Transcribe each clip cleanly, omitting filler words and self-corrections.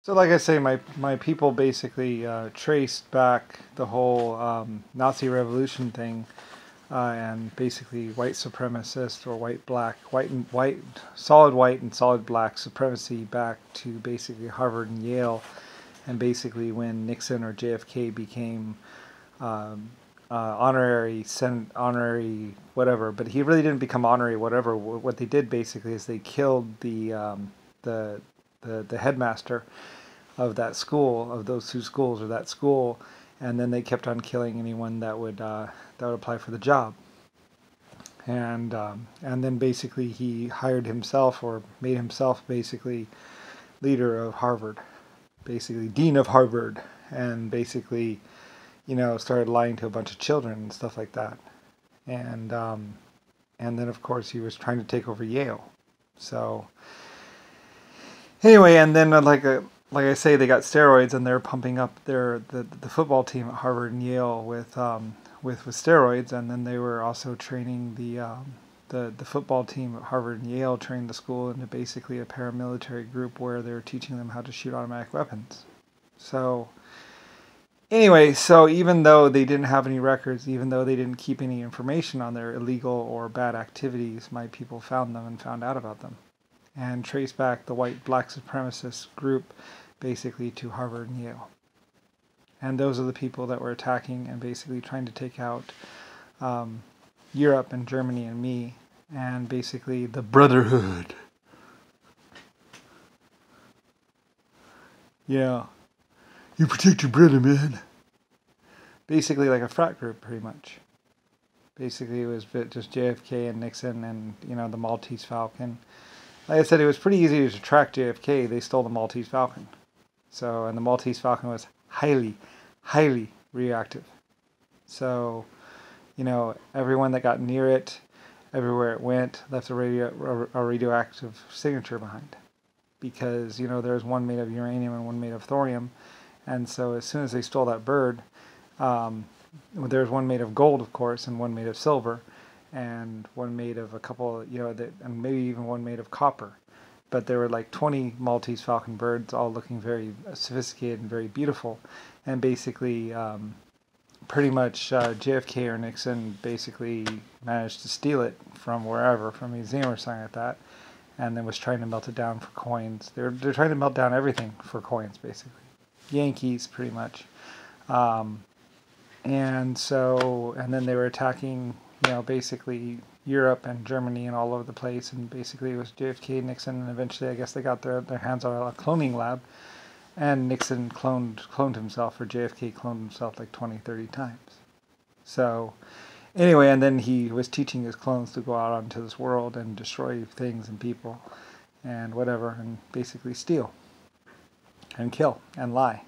So, like I say, my people basically traced back the whole Nazi revolution thing, and basically white supremacist or solid white and solid black supremacy back to basically Harvard and Yale, and basically when Nixon or JFK became honorary whatever, but he really didn't become honorary whatever. What they did basically is they killed the headmaster of that school, of those two schools or that school, and then they kept on killing anyone that would apply for the job. And then basically he hired himself or made himself basically leader of Harvard, basically dean of Harvard, and basically started lying to a bunch of children and stuff like that. And then of course he was trying to take over Yale. So anyway, and then like I say, they got steroids and they're pumping up the football team at Harvard and Yale with steroids, and then they were also training the football team at Harvard and Yale, trained the school into basically a paramilitary group where they were teaching them how to shoot automatic weapons. So anyway, so even though they didn't have any records, even though they didn't keep any information on their illegal or bad activities, my people found them and found out about them, and trace back the white black supremacist group basically to Harvard and Yale. And those are the people that were attacking and basically trying to take out Europe and Germany and me, and basically the Brotherhood. Yeah. You protect your brother, man. Basically like a frat group, pretty much. Basically it was just JFK and Nixon and, the Maltese Falcon. Like I said, it was pretty easy to track JFK. They stole the Maltese Falcon. So, and the Maltese Falcon was highly, highly reactive. So, everyone that got near it, everywhere it went, left a radioactive signature behind. Because, there was one made of uranium and one made of thorium. And so as soon as they stole that bird, there was one made of gold, of course, and one made of silver, and one made of a couple, and maybe even one made of copper. But there were like 20 Maltese Falcon birds, all looking very sophisticated and very beautiful. And basically, pretty much JFK or Nixon basically managed to steal it from wherever, from a museum or something like that, and then was trying to melt it down for coins. They're trying to melt down everything for coins, basically. Yankees, pretty much. And then they were attacking, basically Europe and Germany and all over the place, and basically it was JFK, Nixon, and eventually I guess they got their hands on a cloning lab, and Nixon cloned himself, or JFK cloned himself like 20, 30 times. So anyway, and then he was teaching his clones to go out onto this world and destroy things and people and whatever, and basically steal and kill and lie.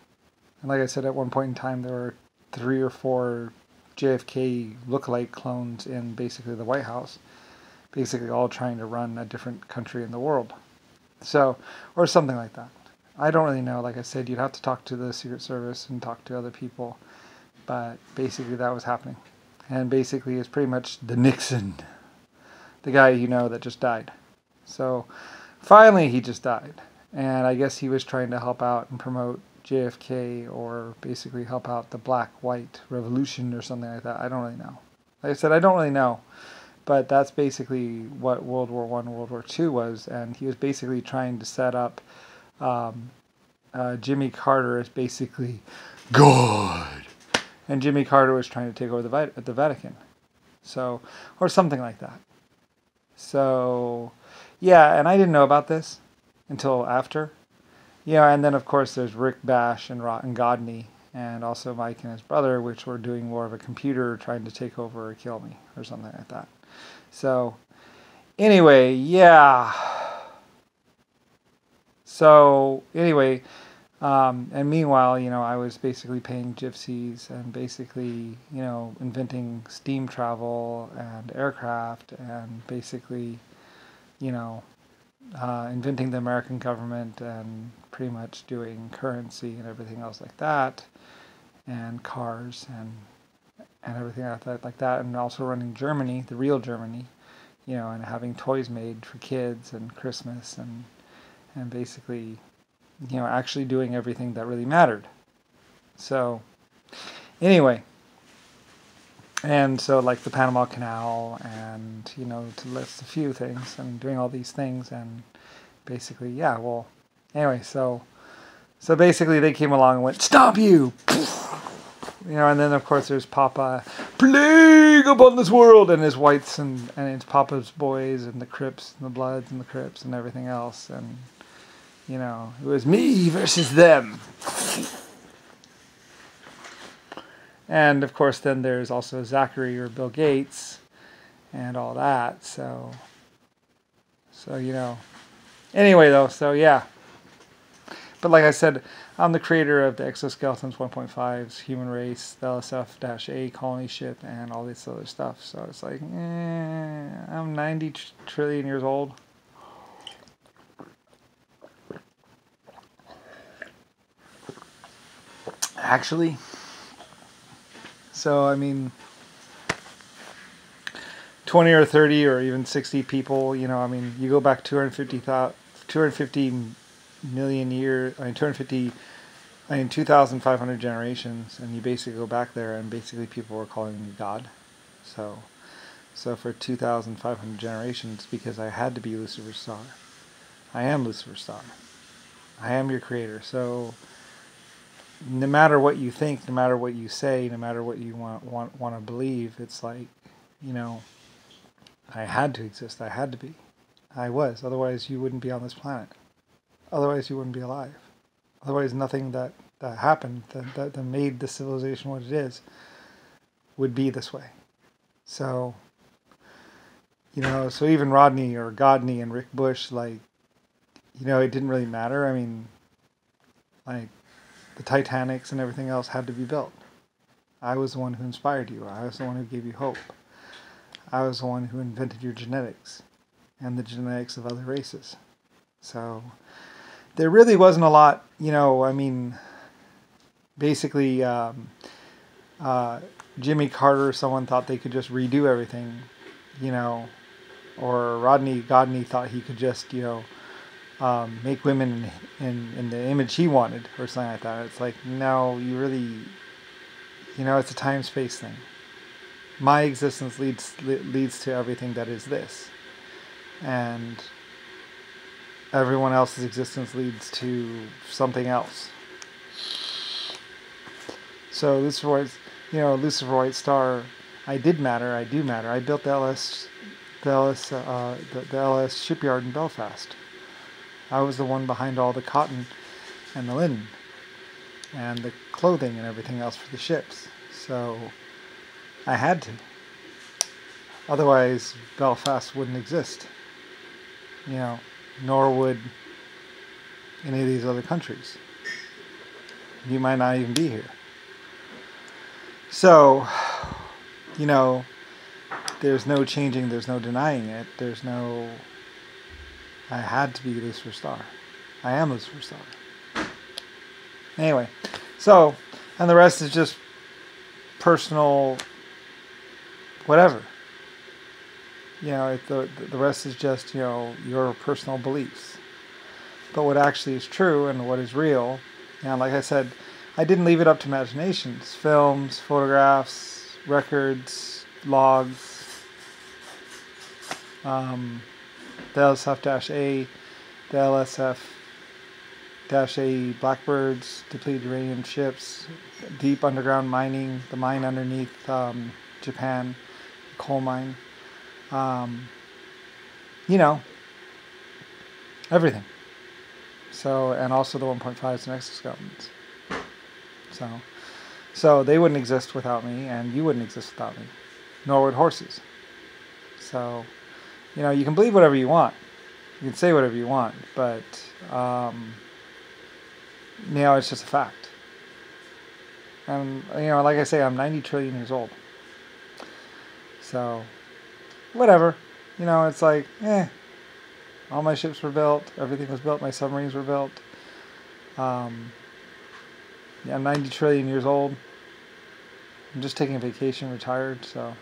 And like I said, at one point in time there were 3 or 4 JFK lookalike clones in basically the White House, basically all trying to run a different country in the world. So, or something like that. I don't really know. Like I said, you'd have to talk to the Secret Service and talk to other people, but basically that was happening. And basically it's pretty much the Nixon, the guy that just died. So finally he just died, and I guess he was trying to help out and promote JFK, or basically help out the black-white revolution or something like that. I don't really know. Like I said, I don't really know. But that's basically what World War I, World War II was. And he was basically trying to set up Jimmy Carter as basically God. And Jimmy Carter was trying to take over the Vatican. So, or something like that. So, yeah, and I didn't know about this until after. And then of course there's Rick Bash and Rotten Godney, and also Mike and his brother, which were doing more of a computer trying to take over or kill me or something like that. So anyway, yeah. So anyway, and meanwhile, I was basically paying gypsies and basically, inventing steam travel and aircraft, and basically, inventing the American government, and pretty much doing currency and everything else like that, and cars and everything like that, and also running Germany, the real Germany, and having toys made for kids and Christmas, and basically, actually doing everything that really mattered. So, anyway, and so like the Panama Canal, and to list a few things, and doing all these things, and basically, yeah. Well, anyway, so basically they came along and went, "Stop you!" And then of course there's Papa, plague upon this world, and his whites and it's Papa's boys and the Crips and the Bloods and the Crips and everything else, and it was me versus them. And of course then there's also Zachary or Bill Gates and all that. So anyway though, so yeah. But like I said, I'm the creator of the Exoskeletons 1.5's human race, the LSF-A colony ship, and all this other stuff. So it's like, I'm 90 trillion years old. Actually. So, I mean, 20 or 30 or even 60 people, you go back 250 million years, 2,500 generations, and you basically go back there, and basically people were calling me God. So for 2,500 generations, because I had to be Lucifer Star. I am Lucifer Star. I am your creator. So no matter what you think, no matter what you say, no matter what you want to believe, it's like, I had to exist. I had to be. I was. Otherwise, you wouldn't be on this planet. Otherwise, you wouldn't be alive. Otherwise, nothing that happened, that made the civilization what it is, would be this way. So, so even Rodney or Godney and Rick Bush, like, it didn't really matter. I mean, like, the Titanics and everything else had to be built. I was the one who inspired you. I was the one who gave you hope. I was the one who invented your genetics and the genetics of other races. So there really wasn't a lot, basically Jimmy Carter or someone thought they could just redo everything, or Rodney Godney thought he could just, make women in the image he wanted or something like that. It's like, no, you really, it's a time-space thing. My existence leads to everything that is this. And everyone else's existence leads to something else. So Lucifer White Star, I did matter, I do matter. I built the LS shipyard in Belfast. I was the one behind all the cotton and the linen and the clothing and everything else for the ships. So I had to. Otherwise, Belfast wouldn't exist. Nor would any of these other countries. You might not even be here. So, there's no changing, there's no denying it, I had to be Lucifer Star. I am Lucifer Star. Anyway, so, and the rest is just personal, whatever. The rest is just, your personal beliefs. But what actually is true and what is real, like I said, I didn't leave it up to imaginations. Films, photographs, records, logs, the LSF-A, the LSF-A Blackbirds, depleted uranium ships, deep underground mining, the mine underneath Japan, the coal mine. Everything. So, and also the 1.5s and exoskeletons. So they wouldn't exist without me, and you wouldn't exist without me, nor would horses. So, you can believe whatever you want. You can say whatever you want, but, it's just a fact. And, like I say, I'm 90 trillion years old. So, whatever. It's like, all my ships were built, everything was built, my submarines were built. I'm 90 trillion years old. I'm just taking a vacation, retired, so